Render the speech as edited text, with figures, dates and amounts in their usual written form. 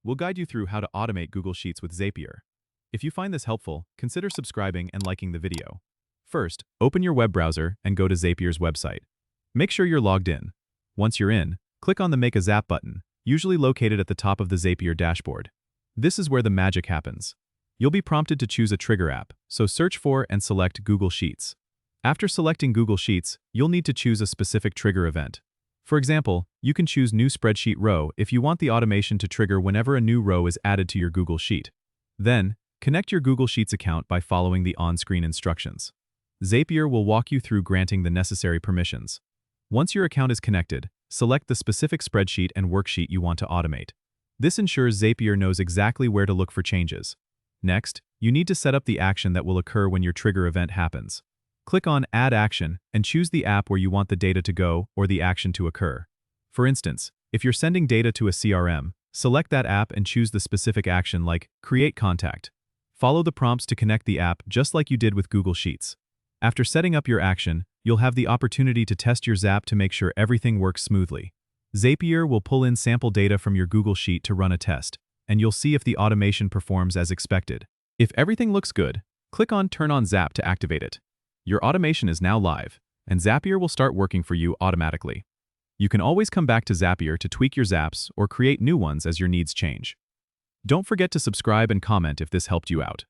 we'll guide you through how to automate Google Sheets with Zapier. If you find this helpful, consider subscribing and liking the video. First, open your web browser and go to Zapier's website. Make sure you're logged in. Once you're in, click on the Make a Zap button, usually located at the top of the Zapier dashboard. This is where the magic happens. You'll be prompted to choose a trigger app, so search for and select Google Sheets. After selecting Google Sheets, you'll need to choose a specific trigger event. For example, you can choose New Spreadsheet Row if you want the automation to trigger whenever a new row is added to your Google Sheet. Then, connect your Google Sheets account by following the on-screen instructions. Zapier will walk you through granting the necessary permissions. Once your account is connected, select the specific spreadsheet and worksheet you want to automate. This ensures Zapier knows exactly where to look for changes. Next, you need to set up the action that will occur when your trigger event happens. Click on Add Action and choose the app where you want the data to go or the action to occur. For instance, if you're sending data to a CRM, select that app and choose the specific action like Create Contact. Follow the prompts to connect the app just like you did with Google Sheets. After setting up your action, you'll have the opportunity to test your Zap to make sure everything works smoothly. Zapier will pull in sample data from your Google Sheet to run a test, and you'll see if the automation performs as expected. If everything looks good, click on Turn on Zap to activate it. Your automation is now live, and Zapier will start working for you automatically. You can always come back to Zapier to tweak your Zaps or create new ones as your needs change. Don't forget to subscribe and comment if this helped you out.